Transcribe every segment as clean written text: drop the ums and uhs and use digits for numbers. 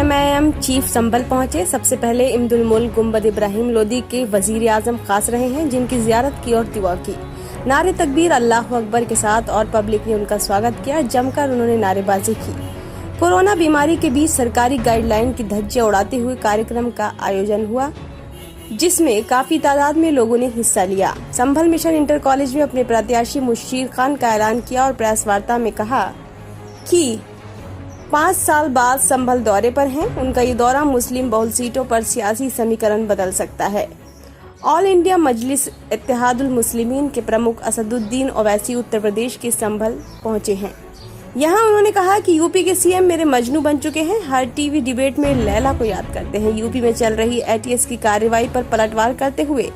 MIM chief संभल पहुंचे। सबसे पहले इमदुल मुल्क गुंबद इब्राहिम लोदी के वजीर आजम खास रहे हैं, जिनकी जियारत की और दुआ की। नारे तकबीर अल्लाह अकबर के साथ और पब्लिक ने उनका स्वागत किया। जमकर उन्होंने नारेबाजी की। कोरोना बीमारी के बीच सरकारी गाइडलाइन की धज्जियां उड़ाते हुए कार्यक्रम का आयोजन हुआ, जिसमें काफी तादाद में लोगों ने हिस्सा लिया। संभल मिशन इंटर कॉलेज में अपने प्रत्याशी मुशीर खान का ऐलान किया और प्रेस वार्ता में कहा कि 5 साल बाद संभल दौरे पर हैं। उनका ये दौरा मुस्लिम बहुल सीटों पर सियासी समीकरण बदल सकता है। ऑल इंडिया मजलिस इत्तेहादुल मुस्लिमीन के प्रमुख असदुद्दीन ओवैसी उत्तर प्रदेश के संभल पहुंचे हैं। यहाँ उन्होंने कहा कि यूपी के सीएम मेरे मजनू बन चुके हैं। हर टीवी डिबेट में लैला को याद करते हैं। यूपी में चल रही ATS की कार्रवाई पर पलटवार करते हुए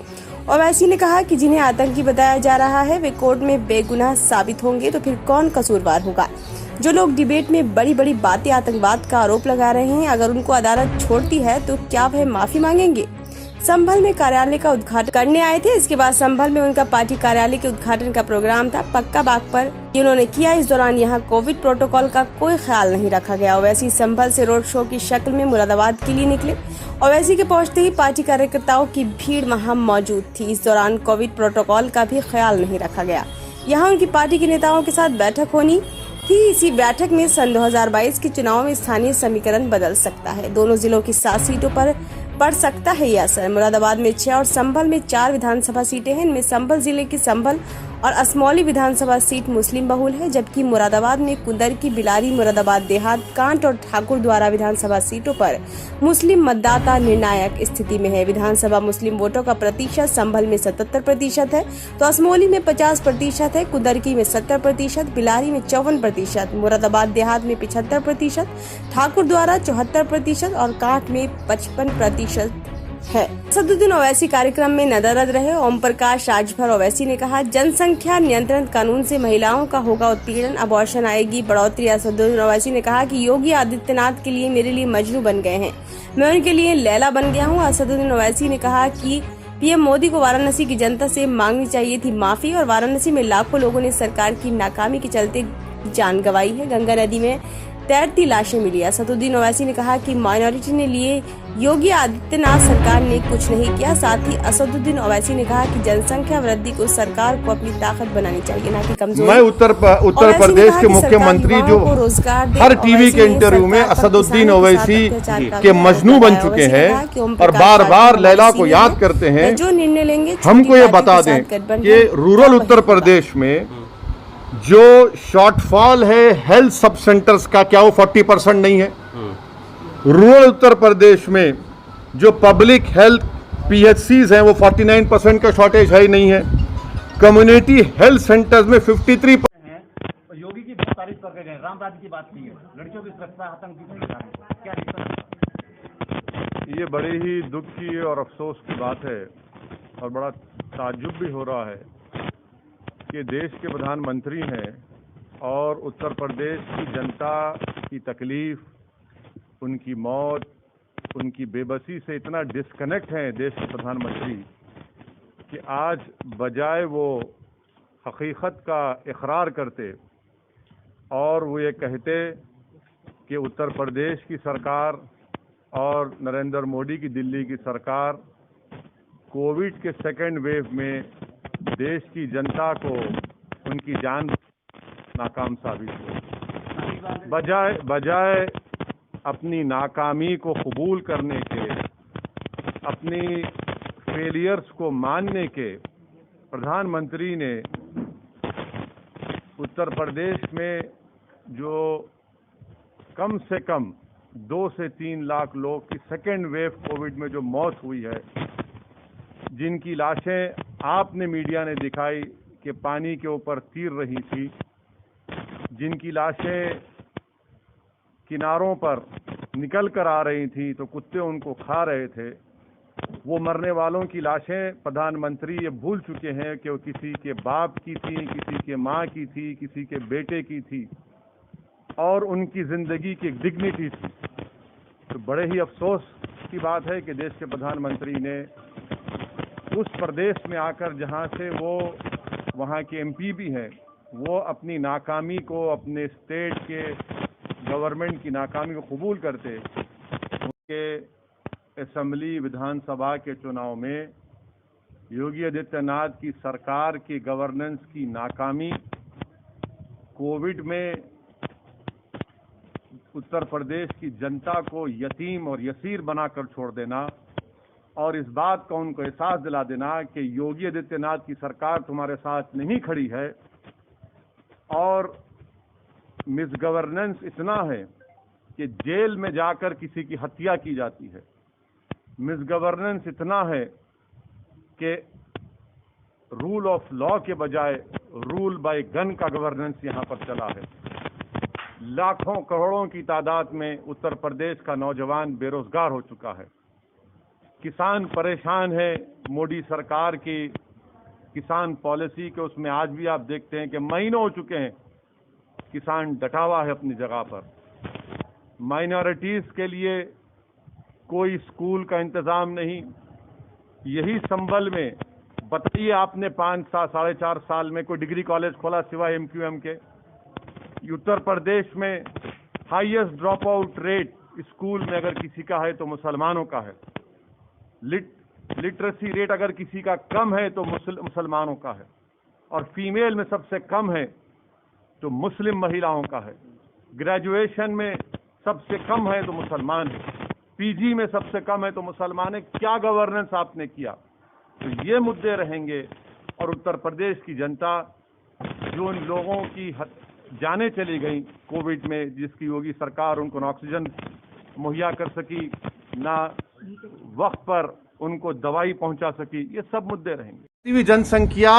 ओवैसी ने कहा कि जिन्हें आतंकी बताया जा रहा है वे कोर्ट में बेगुनाह साबित होंगे तो फिर कौन कसूरवार होगा। जो लोग डिबेट में बड़ी बड़ी बातें आतंकवाद का आरोप लगा रहे हैं, अगर उनको अदालत छोड़ती है तो क्या वह माफी मांगेंगे। संभल में कार्यालय का उद्घाटन करने आए थे। इसके बाद संभल में उनका पार्टी कार्यालय के उद्घाटन का प्रोग्राम था। पक्का बाग पर उन्होंने किया। इस दौरान यहाँ कोविड प्रोटोकॉल का कोई ख्याल नहीं रखा गया। ओवैसी संभल से रोड शो की शक्ल में मुरादाबाद के लिए निकले। ओवैसी के पहुंचते ही पार्टी कार्यकर्ताओं की भीड़ वहाँ मौजूद थी। इस दौरान कोविड प्रोटोकॉल का भी ख्याल नहीं रखा गया। यहाँ उनकी पार्टी के नेताओं के साथ बैठक होनी थी। इसी बैठक में सन 2022 के चुनाव में स्थानीय समीकरण बदल सकता है। दोनों जिलों की 7 सीटों पर पड़ सकता है यह असर। मुरादाबाद में 6 और संभल में 4 विधानसभा सीटें हैं। इनमें संभल जिले की संभल और असमौली विधानसभा सीट मुस्लिम बहुल है, जबकि मुरादाबाद में कुंदरकी, बिलारी, मुरादाबाद देहात, कांट और ठाकुर द्वारा विधानसभा सीटों पर मुस्लिम मतदाता निर्णायक स्थिति में है। विधानसभा मुस्लिम वोटों का प्रतिशत संभल में 77% है, तो असमौली में 50% है, कुंदरकी में 70%, बिलारी में 54%, मुरादाबाद देहात में 75%, ठाकुर द्वारा 74% और कांट में 55% है। असदुद्दीन ओवैसी कार्यक्रम में नदारद रहे। ओम प्रकाश राजभर ओवैसी ने कहा, जनसंख्या नियंत्रण कानून से महिलाओं का होगा उत्पीड़न, अबॉर्शन आएगी बढ़ोतरी। असदुद्दीन ओवैसी ने कहा कि योगी आदित्यनाथ के लिए मेरे लिए मजनू बन गए हैं, मैं उनके लिए लैला बन गया हूं। असदुद्दीन ओवैसी ने कहा कि PM मोदी को वाराणसी की जनता से मांगनी चाहिए थी माफी, और वाराणसी में लाखों लोगों ने सरकार की नाकामी के चलते जान गंवाई है। गंगा नदी में तैरती लाशें मिली। असदुद्दीन ओवैसी ने कहा कि माइनॉरिटी ने लिए, योगी आदित्यनाथ सरकार ने कुछ नहीं किया। साथ ही असदुद्दीन ओवैसी ने कहा कि जनसंख्या वृद्धि को सरकार को अपनी ताकत बनानी चाहिए, न कि कमजोर। मैं उत्तर प्रदेश के मुख्यमंत्री जो हर टीवी के इंटरव्यू में असदुद्दीन ओवैसी के मजनू बन चुके हैं और बार बार लैला को याद करते हैं। जो निर्णय लेंगे हमको ये बता दें कि रूरल उत्तर प्रदेश में जो शॉर्टफॉल है हेल्थ सब सेंटर्स का, क्या वो 40% नहीं है? रूरल उत्तर प्रदेश में जो पब्लिक हेल्थ PHCs हैं वो 49% का शॉर्टेज है ही नहीं है। कम्युनिटी हेल्थ सेंटर्स में 53% हैं। योगी की बहुत तारीफ करके गए, राम राज्य की बात की है, लड़कियों की सुरक्षा, आतंक की क्या दिक्कत? ये बड़े ही दुख की और अफसोस की बात है और बड़ा ताज्जुब भी हो रहा है कि देश के प्रधानमंत्री हैं और उत्तर प्रदेश की जनता की तकलीफ, उनकी मौत, उनकी बेबसी से इतना डिस्कनेक्ट हैं देश के प्रधानमंत्री कि आज बजाय वो हकीकत का इकरार करते और वो ये कहते कि उत्तर प्रदेश की सरकार और नरेंद्र मोदी की दिल्ली की सरकार कोविड के सेकेंड वेव में देश की जनता को उनकी जान नाकाम साबित हो, बजाय अपनी नाकामी को कबूल करने के, अपनी फेलियर्स को मानने के, प्रधानमंत्री ने उत्तर प्रदेश में जो कम से कम 2 से 3 लाख लोग की सेकेंड वेव कोविड में जो मौत हुई है, जिनकी लाशें आपने मीडिया ने दिखाई कि पानी के ऊपर तीर रही थी, जिनकी लाशें किनारों पर निकल कर आ रही थी तो कुत्ते उनको खा रहे थे, वो मरने वालों की लाशें प्रधानमंत्री ये भूल चुके हैं कि वो किसी के बाप की थी, किसी के माँ की थी, किसी के बेटे की थी और उनकी ज़िंदगी की डिग्निटी थी। तो बड़े ही अफसोस की बात है कि देश के प्रधानमंत्री ने उस प्रदेश में आकर, जहां से वो वहां के MP भी हैं, वो अपनी नाकामी को, अपने स्टेट के गवर्नमेंट की नाकामी को कबूल करते के असेंबली विधानसभा के चुनाव में योगी आदित्यनाथ की सरकार की गवर्नेंस की नाकामी, कोविड में उत्तर प्रदेश की जनता को यतीम और यसीर बनाकर छोड़ देना और इस बात का उनको एहसास दिला देना कि योगी आदित्यनाथ की सरकार तुम्हारे साथ नहीं खड़ी है और मिसगवर्नेंस इतना है कि जेल में जाकर किसी की हत्या की जाती है। मिसगवर्नेंस इतना है कि रूल ऑफ लॉ के बजाय रूल बाय गन का गवर्नेंस यहां पर चला है। लाखों करोड़ों की तादाद में उत्तर प्रदेश का नौजवान बेरोजगार हो चुका है। किसान परेशान है मोदी सरकार की किसान पॉलिसी के, उसमें आज भी आप देखते हैं कि महीनों हो चुके हैं किसान डटा हुआ है अपनी जगह पर। माइनॉरिटीज के लिए कोई स्कूल का इंतजाम नहीं। यही संबल में बताइए आपने 5-4 साल में कोई डिग्री कॉलेज खोला सिवाय MQM के? उत्तर प्रदेश में highest drop out rate school में अगर किसी का है तो मुसलमानों का है। लिटरेसी रेट अगर किसी का कम है तो मुसलमानों का है, और फीमेल में सबसे कम है तो मुस्लिम महिलाओं का है। ग्रेजुएशन में सबसे कम है तो मुसलमान है, PG में सबसे कम है तो मुसलमान है। क्या गवर्नेंस आपने किया? तो ये मुद्दे रहेंगे और उत्तर प्रदेश की जनता, जो उन लोगों की जानें चली गई कोविड में, जिसकी योगी सरकार उनको ना ऑक्सीजन मुहैया कर सकी, ना वक्त पर उनको दवाई पहुंचा सकी, ये सब मुद्दे रहेंगे। जनसंख्या,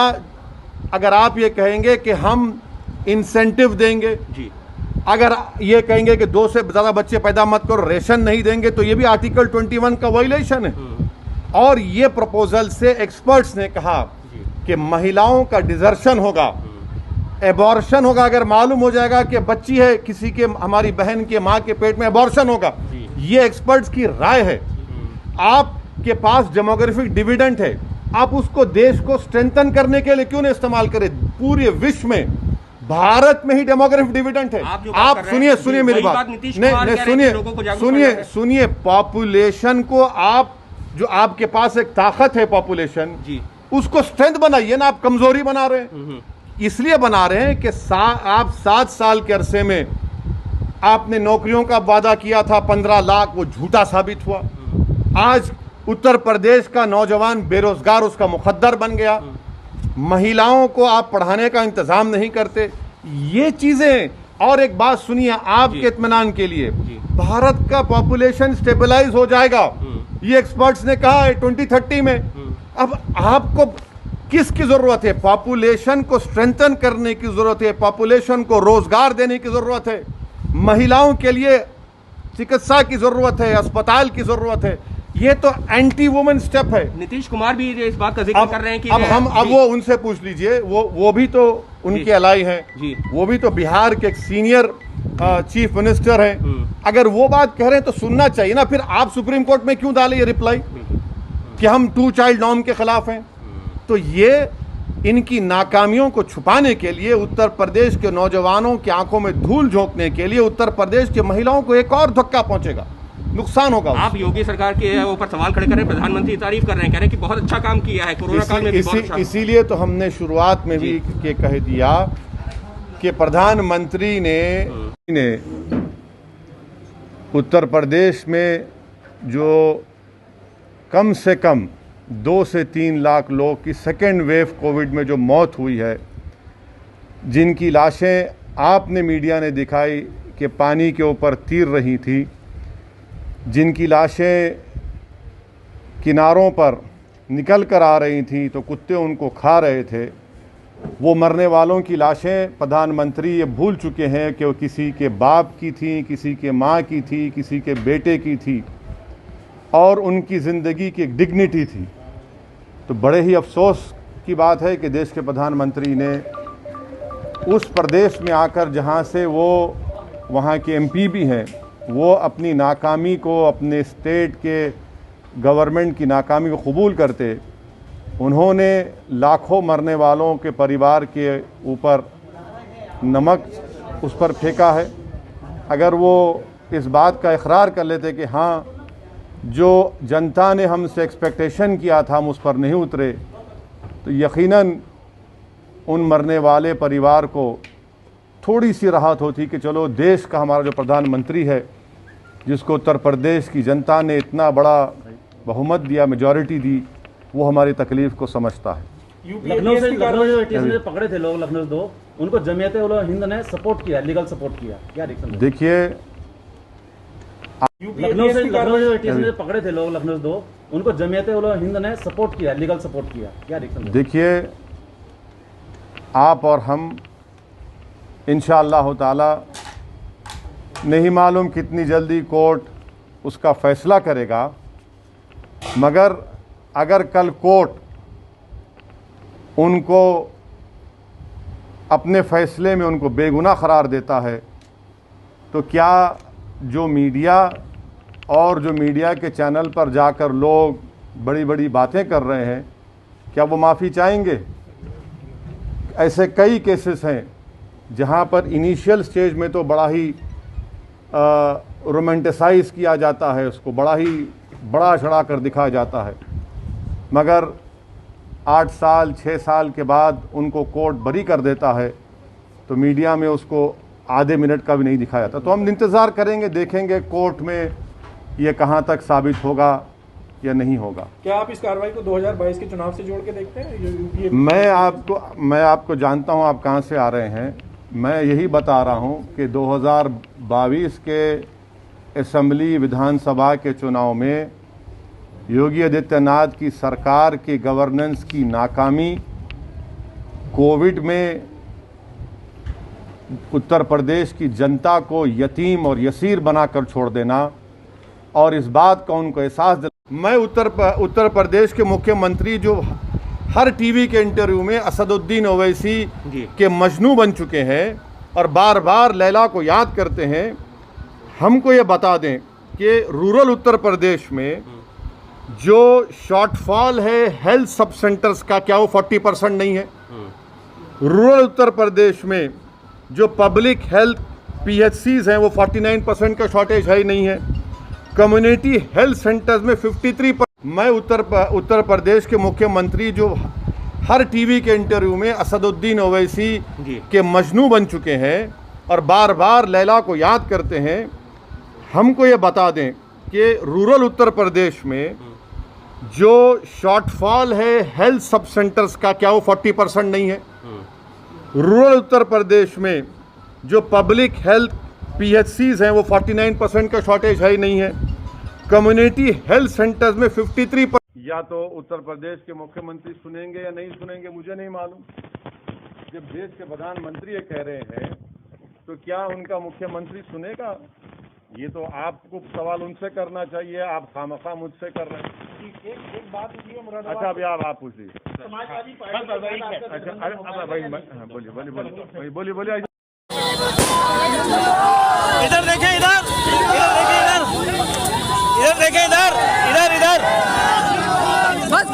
अगर आप ये कहेंगे कि हम इंसेंटिव देंगे जी, अगर ये कहेंगे कि 2 से ज्यादा बच्चे पैदा मत करो, रेशन नहीं देंगे, तो ये भी आर्टिकल 21 का वायलेशन है। और ये प्रपोजल से एक्सपर्ट्स ने कहा कि महिलाओं का डिजर्शन होगा, एबॉर्शन होगा। अगर मालूम हो जाएगा कि बच्ची है किसी के, हमारी बहन के मां के पेट में, एबॉर्शन होगा। ये एक्सपर्ट्स की राय है। आपके पास डेमोग्राफिक डिविडेंड है, आप उसको देश को स्ट्रेंथन करने के लिए क्यों नहीं इस्तेमाल करें? पूरे विश्व में भारत में ही डेमोग्राफिक डिविडेंड है। आप सुनिए मेरी बात, नहीं सुनिए पॉपुलेशन को, आप जो आपके पास एक ताकत है पॉपुलेशन, उसको स्ट्रेंथ बनाइए ना। आप कमजोरी बना रहे हैं। इसलिए बना रहे हैं कि आप 7 साल के अरसे में आपने नौकरियों का वादा किया था 15 लाख, वो झूठा साबित हुआ। आज उत्तर प्रदेश का नौजवान बेरोजगार उसका मुकद्दर बन गया। महिलाओं को आप पढ़ाने का इंतजाम नहीं करते। ये चीजें, और एक बात सुनिए आपके इत्मीनान के लिए, भारत का पॉपुलेशन स्टेबलाइज हो जाएगा, ये एक्सपर्ट्स ने कहा है 2030 में। अब आपको किसकी जरूरत है? पॉपुलेशन को स्ट्रेंथन करने की जरूरत है, पॉपुलेशन को रोजगार देने की जरूरत है, महिलाओं के लिए चिकित्सा की जरूरत है, अस्पताल की जरूरत है। ये तो एंटी वुमेन स्टेप है। नीतीश कुमार भी इस बात का जिक्र कर रहे हैं कि अब वो उनसे पूछ लीजिए, वो भी तो उनके अलाई हैं, वो भी तो बिहार के एक सीनियर चीफ मिनिस्टर हैं। अगर वो बात कह रहे हैं तो सुनना चाहिए ना। फिर आप सुप्रीम कोर्ट में क्यों डाले ये रिप्लाई कि हम 2 चाइल्ड नॉर्म के खिलाफ हैं? तो ये इनकी नाकामियों को छुपाने के लिए, उत्तर प्रदेश के नौजवानों की आंखों में धूल झोंकने के लिए, उत्तर प्रदेश की महिलाओं को एक और धक्का पहुंचेगा, नुकसान होगा। आप योगी सरकार के ऊपर सवाल खड़े कर रहे हैं, प्रधानमंत्री तारीफ कर रहे हैं, कह रहे हैं कि बहुत अच्छा काम किया है कोरोना काल में भी। इसीलिए तो हमने शुरुआत में भी कह दिया कि प्रधानमंत्री ने उत्तर प्रदेश में जो कम से कम 2 से 3 लाख लोग की सेकेंड वेव कोविड में जो मौत हुई है, जिनकी लाशें आपने मीडिया ने दिखाई कि पानी के ऊपर तीर रही थी, जिनकी लाशें किनारों पर निकल कर आ रही थी तो कुत्ते उनको खा रहे थे, वो मरने वालों की लाशें प्रधानमंत्री ये भूल चुके हैं कि वो किसी के बाप की थी, किसी के माँ की थी, किसी के बेटे की थी, और उनकी ज़िंदगी की एक डिग्निटी थी। तो बड़े ही अफसोस की बात है कि देश के प्रधानमंत्री ने उस प्रदेश में आकर, जहाँ से वो वहाँ के MP भी हैं, वो अपनी नाकामी को, अपने स्टेट के गवर्नमेंट की नाकामी को कबूल करते, उन्होंने लाखों मरने वालों के परिवार के ऊपर नमक उस पर फेंका है। अगर वो इस बात का इकरार कर लेते कि हाँ जो जनता ने हमसे एक्सपेक्टेशन किया था हम उस पर नहीं उतरे, तो यकीनन उन मरने वाले परिवार को थोड़ी सी राहत होती कि चलो देश का हमारा जो प्रधानमंत्री है, जिसको उत्तर प्रदेश की जनता ने इतना बड़ा बहुमत दिया, मेजॉरिटी दी, वो हमारी तकलीफ़ को समझता है। लखनऊ से जो स्टेशन से पकड़े थे लोग, लखनऊ 2, उनको जमीयत उल हिंद ने सपोर्ट किया, लीगल सपोर्ट किया, क्या रिएक्शन? देखिए, लखनऊ से जो स्टेशन से पकड़े थे लोग, लखनऊ 2, उनको जमीयत उल हिंद ने सपोर्ट किया, लीगल सपोर्ट किया, क्या रिएक्शन? देखिए, आप और हम इंशाअल्लाह ताला नहीं मालूम कितनी जल्दी कोर्ट उसका फैसला करेगा, मगर अगर कल कोर्ट उनको अपने फैसले में उनको बेगुनाह करार देता है, तो क्या जो मीडिया और जो मीडिया के चैनल पर जाकर लोग बड़ी बड़ी बातें कर रहे हैं, क्या वो माफ़ी चाहेंगे? ऐसे कई केसेस हैं जहां पर इनिशियल स्टेज में तो बड़ा ही रोमांटिसाइज किया जाता है, उसको बड़ा ही बड़ा चढ़ा कर दिखाया जाता है, मगर 8 साल 6 साल के बाद उनको कोर्ट बरी कर देता है तो मीडिया में उसको आधे मिनट का भी नहीं दिखाया जाता। तो हम इंतज़ार करेंगे, देखेंगे कोर्ट में ये कहाँ तक साबित होगा या नहीं होगा। क्या आप इस कार्रवाई को 2022 के चुनाव से जोड़ के देखते हैं? मैं आपको जानता हूँ आप कहाँ से आ रहे हैं। मैं यही बता रहा हूँ कि 2022 के असेंबली विधानसभा के चुनाव में योगी आदित्यनाथ की सरकार की गवर्नेंस की नाकामी, कोविड में उत्तर प्रदेश की जनता को यतीम और यसीर बनाकर छोड़ देना और इस बात का उनको एहसास दिला। मैं उत्तर प्रदेश के मुख्यमंत्री जो हर टीवी के इंटरव्यू में असदुद्दीन ओवैसी के मजनू बन चुके हैं और बार बार लैला को याद करते हैं, हमको ये बता दें कि रूरल उत्तर प्रदेश में जो शॉर्टफॉल है हेल्थ सब सेंटर्स का, क्या वो 40% नहीं है? रूरल उत्तर प्रदेश में जो पब्लिक हेल्थ PHCs हैं वो 49% का शॉर्टेज है ही नहीं है। कम्युनिटी हेल्थ सेंटर्स में 53%। मैं उत्तर प्रदेश के मुख्यमंत्री जो हर टीवी के इंटरव्यू में असदुद्दीन ओवैसी के मजनू बन चुके हैं और बार बार लैला को याद करते हैं, हमको ये बता दें कि रूरल उत्तर प्रदेश में जो शॉर्टफॉल है हेल्थ सब सेंटर्स का, क्या वो 40% नहीं है? रूरल उत्तर प्रदेश में जो पब्लिक हेल्थ PHCs हैं वो 49% का शॉर्टेज है ही नहीं है। कम्युनिटी हेल्थ सेंटर्स में 53%। या तो उत्तर प्रदेश के मुख्यमंत्री सुनेंगे या नहीं सुनेंगे, मुझे नहीं मालूम। जब देश के प्रधानमंत्री ये कह रहे हैं तो क्या उनका मुख्यमंत्री सुनेगा? ये तो आपको सवाल उनसे करना चाहिए, आप खामखा मुझसे कर रहे हैं। एक बात पूछिए, अच्छा अभी आप पूछिए। समाजवादी पार्टी। अच्छा अरे भाई बोलिए। इधर देखें, इधर देखें, इधर देखें, इधर बस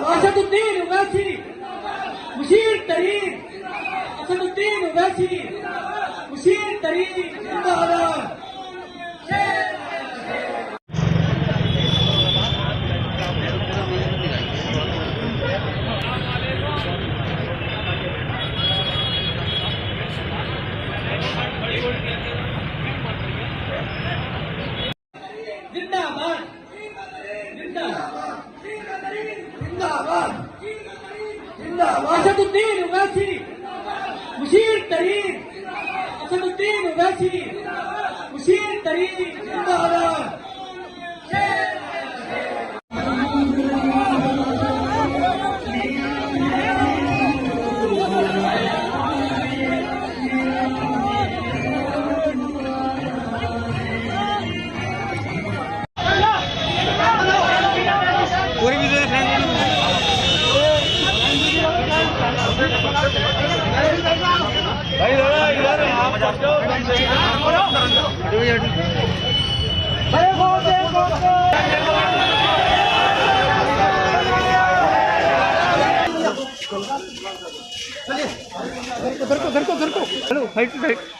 असदुद्दीन ओवैसी, मुशीर तरीन, असदुद्दीन ओवैसी, मुशीर तरीन जिंदाबाद। जिंदाबाद जिंदाबाद जिंदाबाद असदुद्दीन ओवैसी, मुशीर तरीन, असदुद्दीन ओवैसी, मुशीर तरीन जिंदाबाद।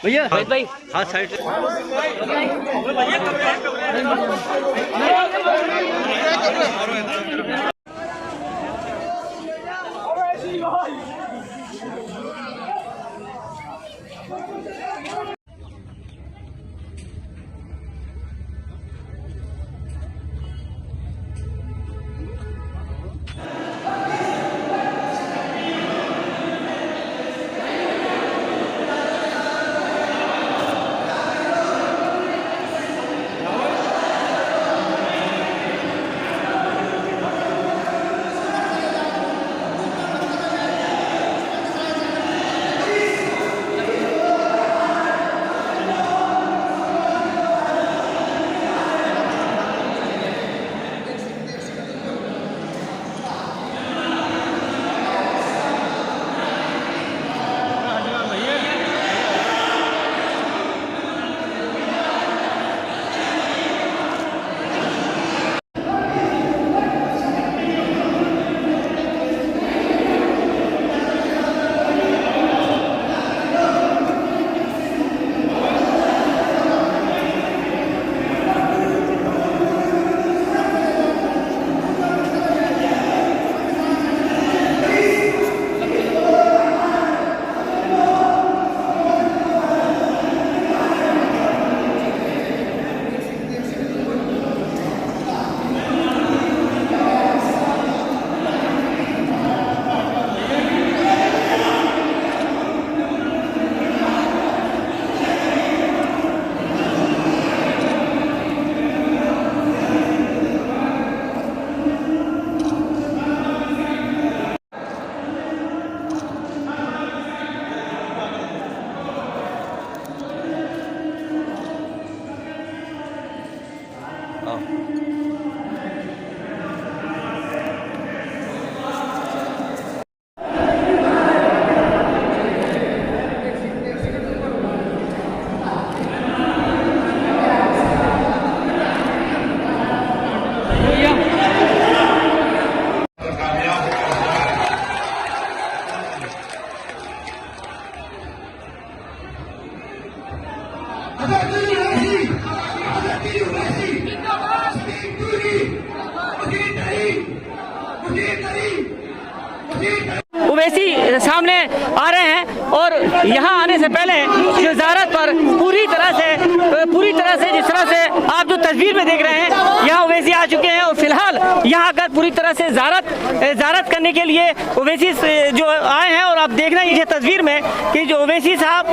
भैया भाई हाँ साइड ओवैसी सामने आ रहे हैं और यहाँ आने से पहले ज़ियारत पर पूरी तरह से जिस तरह से आप जो तस्वीर में देख रहे हैं यहाँ ओवैसी आ चुके हैं और फिलहाल यहाँ आकर पूरी तरह से ज़ारत करने के लिए ओवैसी जो आए हैं। और आप देख रहे हैं ये तस्वीर में कि जो ओवैसी साहब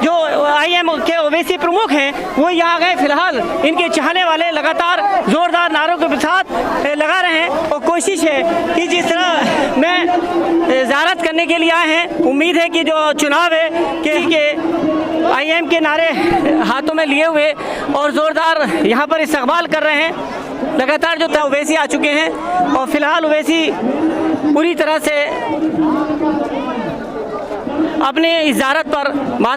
जो IM के ओवैसी प्रमुख हैं वो यहाँ गए। फिलहाल इनके चाहने वाले लगातार जोरदार नारों के साथ लगा रहे हैं और कोशिश है कि जिस तरह में ज़ारत करने के लिए आए हैं, उम्मीद है कि जो चुनाव है कि IM के नारे हाथों में लिए हुए और जोरदार यहाँ पर इस्तकबाल कर रहे हैं। लगातार जो ओवैसी आ चुके हैं और फिलहाल ओवैसी पूरी तरह से अपने इस ज़ारत पर बात